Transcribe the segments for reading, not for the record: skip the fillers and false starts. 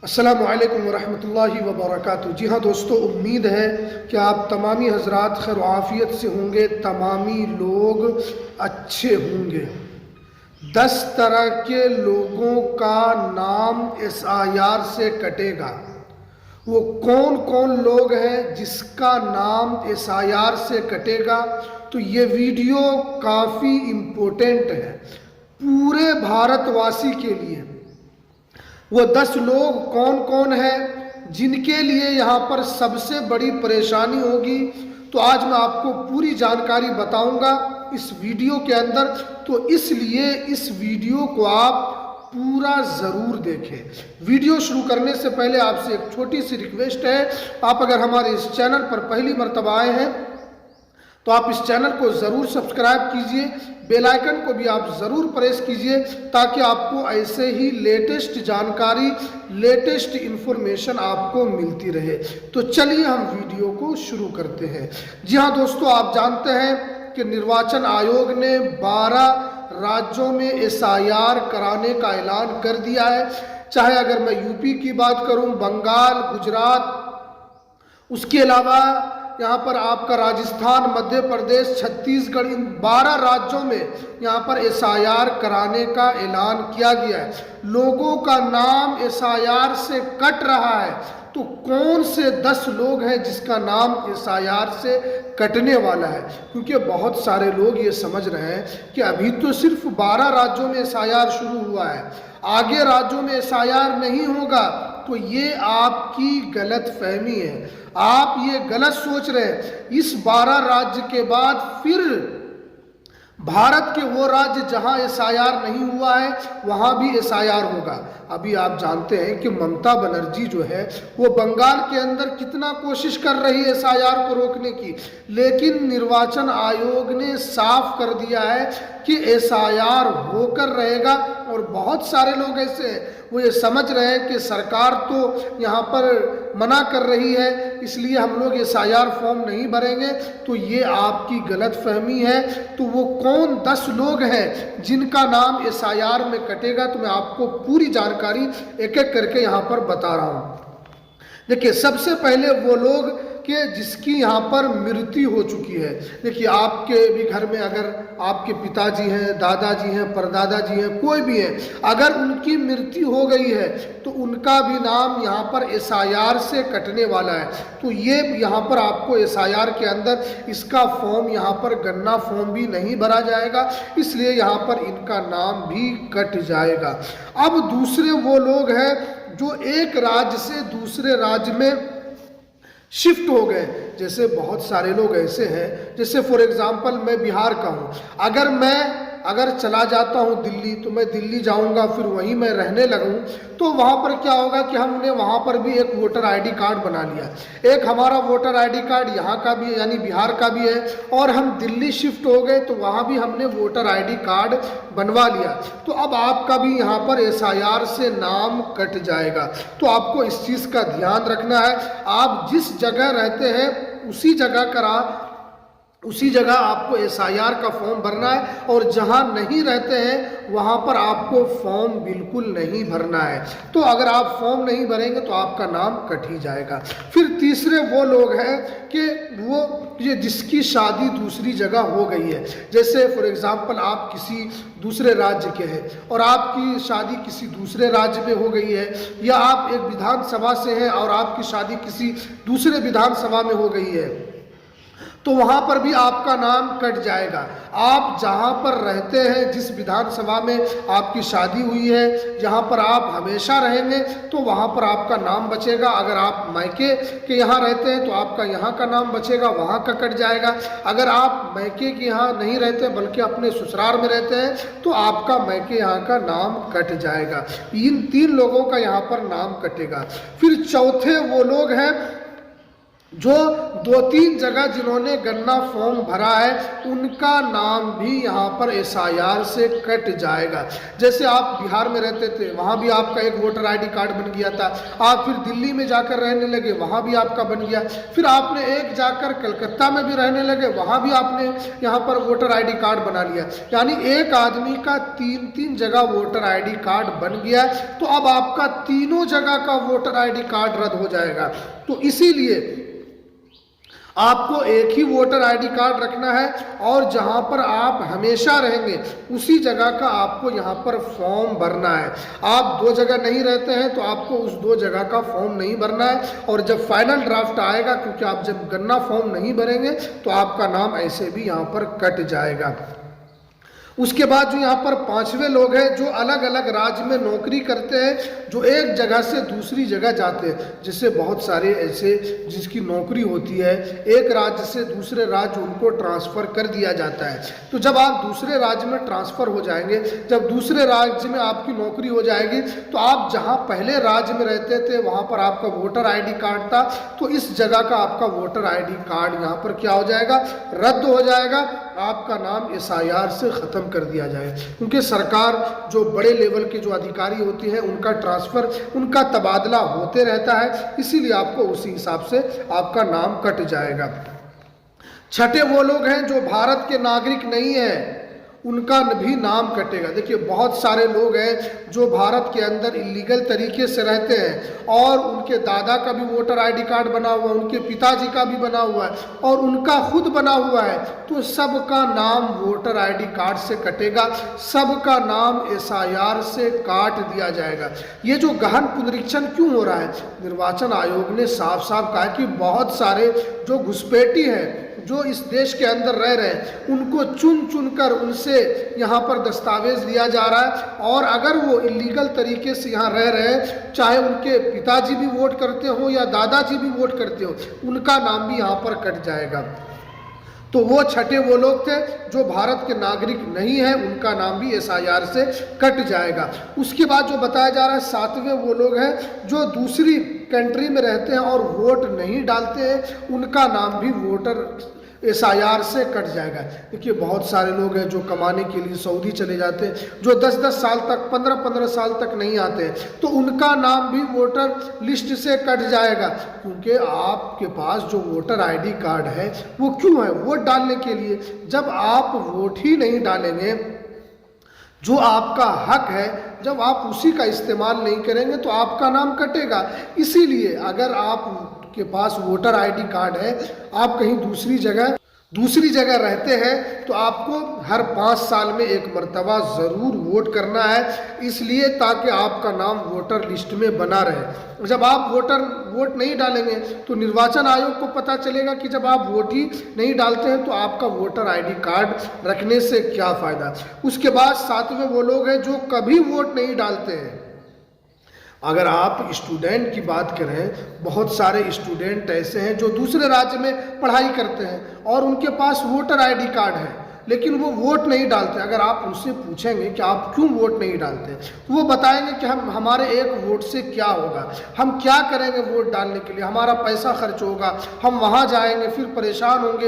अस्सलामु अलैकुम वरहमतुल्लाहि वबरकातुहू। जी हाँ दोस्तों, उम्मीद है कि आप तमामी हजरात खैर आफियत से होंगे, तमामी लोग अच्छे होंगे। 10 तरह के लोगों का नाम SIR से कटेगा। वो कौन कौन लोग हैं जिसका नाम SIR से कटेगा? तो ये वीडियो काफ़ी इम्पोर्टेंट है पूरे भारतवासी के लिए। वो 10 लोग कौन कौन हैं जिनके लिए यहाँ पर सबसे बड़ी परेशानी होगी, तो आज मैं आपको पूरी जानकारी बताऊंगा इस वीडियो के अंदर। तो इसलिए इस वीडियो को आप पूरा ज़रूर देखें। वीडियो शुरू करने से पहले आपसे एक छोटी सी रिक्वेस्ट है, आप अगर हमारे इस चैनल पर पहली मर्तबा आए हैं तो आप इस चैनल को ज़रूर सब्सक्राइब कीजिए, बेल आइकन को भी आप ज़रूर प्रेस कीजिए ताकि आपको ऐसे ही लेटेस्ट जानकारी, लेटेस्ट इन्फॉर्मेशन आपको मिलती रहे। तो चलिए हम वीडियो को शुरू करते हैं। जी हाँ दोस्तों, आप जानते हैं कि निर्वाचन आयोग ने 12 राज्यों में SIR कराने का ऐलान कर दिया है। चाहे अगर मैं यूपी की बात करूं, बंगाल, गुजरात, उसके अलावा यहाँ पर आपका राजस्थान, मध्य प्रदेश, छत्तीसगढ़, इन 12 राज्यों में यहाँ पर SIR कराने का ऐलान किया गया है। लोगों का नाम SIR से कट रहा है, तो कौन से 10 लोग हैं जिसका नाम SIR से कटने वाला है? क्योंकि बहुत सारे लोग ये समझ रहे हैं कि अभी तो सिर्फ 12 राज्यों में SIR शुरू हुआ है, आगे राज्यों में SIR नहीं होगा। तो ये आपकी गलत फहमी है, आप ये गलत सोच रहे हैं। इस 12 राज्य के बाद फिर भारत के वो राज्य जहां SIR नहीं हुआ है वहां भी SIR होगा। अभी आप जानते हैं कि ममता बनर्जी जो है वो बंगाल के अंदर कितना कोशिश कर रही है SIR को रोकने की, लेकिन निर्वाचन आयोग ने साफ कर दिया है कि SIR होकर रहेगा। और बहुत सारे लोग ऐसे हैं वो ये समझ रहे हैं कि सरकार तो यहाँ पर मना कर रही है इसलिए हम लोग SIR फॉर्म नहीं भरेंगे। तो ये आपकी गलत फहमी है। तो वो कौन 10 लोग हैं जिनका नाम SIR में कटेगा, तो मैं आपको पूरी जानकारी एक एक करके यहाँ पर बता रहा हूँ। देखिए, सबसे पहले वो लोग कि जिसकी यहाँ पर मृत्यु हो चुकी है। देखिए, आपके भी घर में अगर आपके पिताजी हैं, दादाजी हैं, परदादाजी हैं, कोई भी है, अगर उनकी मृत्यु हो गई है तो उनका भी नाम यहाँ पर SIR से कटने वाला है। तो ये यहाँ पर आपको SIR के अंदर इसका फॉर्म, यहाँ पर गन्ना फॉर्म भी नहीं भरा जाएगा, इसलिए यहाँ पर इनका नाम भी कट जाएगा। अब दूसरे वो लोग हैं जो एक राज्य से दूसरे राज्य में शिफ्ट हो गए। जैसे बहुत सारे लोग ऐसे हैं, जैसे फॉर एग्जांपल मैं बिहार का हूँ, अगर चला जाता हूँ दिल्ली, तो मैं दिल्ली जाऊँगा, फिर वहीं मैं रहने लगूँ, तो वहाँ पर क्या होगा कि हमने वहाँ पर भी एक वोटर ID कार्ड बना लिया। एक हमारा वोटर ID कार्ड यहाँ का भी यानी बिहार का भी है, और हम दिल्ली शिफ्ट हो गए तो वहाँ भी हमने वोटर ID कार्ड बनवा लिया। तो अब आपका भी यहाँ पर SIR से नाम कट जाएगा। तो आपको इस चीज़ का ध्यान रखना है। आप जिस जगह रहते हैं उसी जगह आपको SIR का फॉर्म भरना है, और जहां नहीं रहते हैं वहां पर आपको फॉर्म बिल्कुल नहीं भरना है। तो अगर आप फॉर्म नहीं भरेंगे तो आपका नाम कट ही जाएगा। फिर तीसरे वो लोग हैं कि वो ये जिसकी शादी दूसरी जगह हो गई है। जैसे फॉर एग्जांपल आप किसी दूसरे राज्य के हैं और आपकी शादी किसी दूसरे राज्य में हो गई है, या आप एक विधानसभा से हैं और आपकी शादी किसी दूसरे विधानसभा में हो गई है, तो वहां पर भी आपका नाम कट जाएगा। आप जहां पर रहते हैं, जिस विधानसभा में आपकी शादी हुई है, जहां पर आप हमेशा रहेंगे, तो वहां पर आपका नाम बचेगा। अगर आप मायके के यहाँ रहते हैं तो आपका यहाँ का नाम बचेगा, वहां का कट जाएगा। अगर आप मायके के यहाँ नहीं रहते बल्कि अपने ससुराल में रहते हैं तो आपका मायके यहाँ का नाम कट जाएगा। इन 3 लोगों का यहाँ पर नाम कटेगा। फिर चौथे वो लोग हैं जो 2-3 जगह जिन्होंने गन्ना फॉर्म भरा है उनका नाम भी यहाँ पर SIR से कट जाएगा। जैसे आप बिहार में रहते थे, वहाँ भी आपका एक वोटर ID कार्ड बन गया था। आप फिर दिल्ली में जाकर रहने लगे, वहाँ भी आपका बन गया। फिर आपने एक जाकर कलकत्ता में भी रहने लगे, वहाँ भी आपने यहाँ पर वोटर ID कार्ड बना लिया। यानी एक आदमी का 3-3 जगह वोटर ID कार्ड बन गया। तो अब आपका तीनों जगह का वोटर ID कार्ड रद्द हो जाएगा। तो इसीलिए आपको एक ही वोटर ID कार्ड रखना है और जहां पर आप हमेशा रहेंगे उसी जगह का आपको यहां पर फॉर्म भरना है। आप 2 जगह नहीं रहते हैं तो आपको उस 2 जगह का फॉर्म नहीं भरना है। और जब फाइनल ड्राफ्ट आएगा, क्योंकि आप जब गन्ना फॉर्म नहीं भरेंगे तो आपका नाम ऐसे भी यहां पर कट जाएगा। उसके बाद जो यहाँ पर 5वें लोग हैं जो अलग अलग राज्य में नौकरी करते हैं, जो एक जगह से दूसरी जगह जाते हैं। जैसे बहुत सारे ऐसे जिसकी नौकरी होती है, एक राज्य से दूसरे राज्य उनको ट्रांसफ़र कर दिया जाता है। तो जब आप दूसरे राज्य में ट्रांसफ़र हो जाएंगे, जब दूसरे राज्य में आपकी नौकरी हो जाएगी, तो आप जहाँ पहले राज्य में रहते थे वहाँ पर आपका वोटर ID कार्ड था, तो इस जगह का आपका वोटर ID कार्ड यहाँ पर क्या हो जाएगा, रद्द हो जाएगा। आपका नाम SIR से ख़त्म कर दिया जाए, क्योंकि सरकार जो बड़े लेवल के जो अधिकारी होती है उनका ट्रांसफ़र, उनका तबादला होते रहता है, इसीलिए आपको उसी हिसाब से आपका नाम कट जाएगा। छठे वो लोग हैं जो भारत के नागरिक नहीं हैं, उनका भी नाम कटेगा। देखिए बहुत सारे लोग हैं जो भारत के अंदर इलीगल तरीके से रहते हैं और उनके दादा का भी वोटर ID कार्ड बना हुआ है, उनके पिताजी का भी बना हुआ है और उनका खुद बना हुआ है, तो सबका नाम वोटर ID कार्ड से कटेगा, सबका नाम SIR से काट दिया जाएगा। ये जो गहन पुनरीक्षण क्यों हो रहा है, निर्वाचन आयोग ने साफ साफ कहा कि बहुत सारे जो घुसपैठी हैं, जो इस देश के अंदर रह रहे हैं, उनको चुन चुन कर उनसे यहाँ पर दस्तावेज लिया जा रहा है। और अगर वो इलीगल तरीके से यहाँ रह रहे हैं, चाहे उनके पिताजी भी वोट करते हो या दादाजी भी वोट करते हो, उनका नाम भी यहाँ पर कट जाएगा। तो वो छठे वो लोग थे जो भारत के नागरिक नहीं हैं, उनका नाम भी SIR से कट जाएगा। उसके बाद जो बताया जा रहा है 7वें वो लोग हैं जो दूसरी कंट्री में रहते हैं और वोट नहीं डालते हैं, उनका नाम भी वोटर SIR से कट जाएगा। देखिए बहुत सारे लोग हैं जो कमाने के लिए सऊदी चले जाते हैं, जो 10-10 साल तक, 15-15 साल तक नहीं आते हैं, तो उनका नाम भी वोटर लिस्ट से कट जाएगा। क्योंकि आपके पास जो वोटर ID कार्ड है वो क्यों है, वोट डालने के लिए। जब आप वोट ही नहीं डालेंगे, जो आपका हक है, जब आप उसी का इस्तेमाल नहीं करेंगे तो आपका नाम कटेगा। इसीलिए अगर आप के पास वोटर ID कार्ड है, आप कहीं दूसरी जगह रहते हैं, तो आपको हर 5 साल में एक मर्तबा ज़रूर वोट करना है, इसलिए ताकि आपका नाम वोटर लिस्ट में बना रहे। जब आप वोट नहीं डालेंगे तो निर्वाचन आयोग को पता चलेगा कि जब आप वोट ही नहीं डालते हैं तो आपका वोटर ID कार्ड रखने से क्या फ़ायदा। उसके बाद 7वें वो लोग हैं जो कभी वोट नहीं डालते हैं। अगर आप स्टूडेंट की बात करें, बहुत सारे स्टूडेंट ऐसे हैं जो दूसरे राज्य में पढ़ाई करते हैं और उनके पास वोटर ID कार्ड है, लेकिन वो वोट नहीं डालते। अगर आप उनसे पूछेंगे कि आप क्यों वोट नहीं डालते, तो वो बताएंगे कि हमारे एक वोट से क्या होगा, हम क्या करेंगे वोट डालने के लिए, हमारा पैसा खर्च होगा, हम वहाँ जाएंगे फिर परेशान होंगे,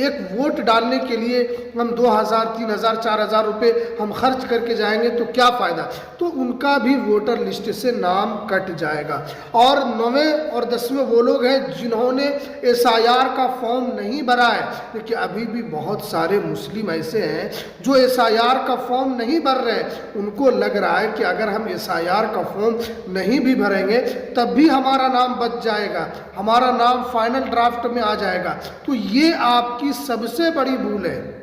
एक वोट डालने के लिए हम 2000, 3000, 4000 रुपये हम खर्च करके जाएंगे तो क्या फ़ायदा। तो उनका भी वोटर लिस्ट से नाम कट जाएगा। और 9वें और 10वें वो लोग हैं जिन्होंने SIR का फॉर्म नहीं भरा है। देखिए अभी भी बहुत सारे मुस्लिम ऐसे हैं जो SIR का फॉर्म नहीं भर रहे हैं। उनको लग रहा है कि अगर हम SIR का फॉर्म नहीं भी भरेंगे तब भी हमारा नाम बच जाएगा, हमारा नाम फाइनल ड्राफ्ट में आ जाएगा। तो ये आपकी सबसे बड़ी भूल है।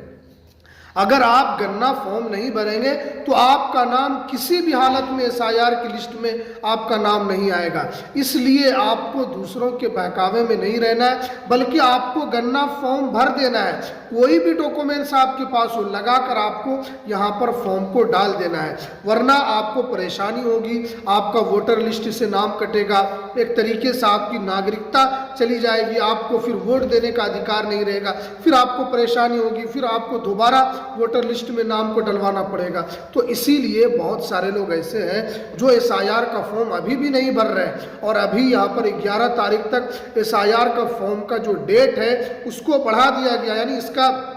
अगर आप गन्ना फॉर्म नहीं भरेंगे तो आपका नाम किसी भी हालत में SIR की लिस्ट में आपका नाम नहीं आएगा। इसलिए आपको दूसरों के बहकावे में नहीं रहना है, बल्कि आपको गन्ना फॉर्म भर देना है। कोई भी डॉक्यूमेंट्स आपके पास हो, लगाकर आपको यहाँ पर फॉर्म को डाल देना है, वरना आपको परेशानी होगी, आपका वोटर लिस्ट से नाम कटेगा, एक तरीके से आपकी नागरिकता चली जाएगी, आपको फिर वोट देने का अधिकार नहीं रहेगा, फिर आपको परेशानी होगी, फिर आपको दोबारा वोटर लिस्ट में नाम को डलवाना पड़ेगा। तो इसीलिए बहुत सारे लोग ऐसे हैं जो SIR का फॉर्म अभी भी नहीं भर रहे हैं, और अभी यहाँ पर 11 तारीख तक SIR का फॉर्म का जो डेट है उसको बढ़ा दिया गया, यानी इसका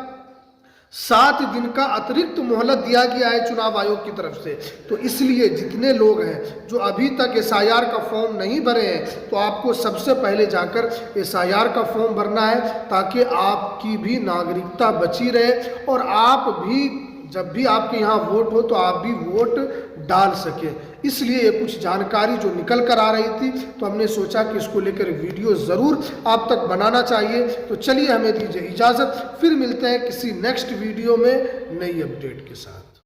7 दिन का अतिरिक्त मोहलत दिया गया है चुनाव आयोग की तरफ से। तो इसलिए जितने लोग हैं जो अभी तक SIR का फॉर्म नहीं भरे हैं, तो आपको सबसे पहले जाकर SIR का फॉर्म भरना है, ताकि आपकी भी नागरिकता बची रहे और आप भी जब भी आपके यहाँ वोट हो तो आप भी वोट डाल सके। इसलिए ये कुछ जानकारी जो निकल कर आ रही थी, तो हमने सोचा कि इसको लेकर वीडियो ज़रूर आप तक बनाना चाहिए। तो चलिए हमें दीजिए इजाज़त, फिर मिलते हैं किसी नेक्स्ट वीडियो में नई अपडेट के साथ।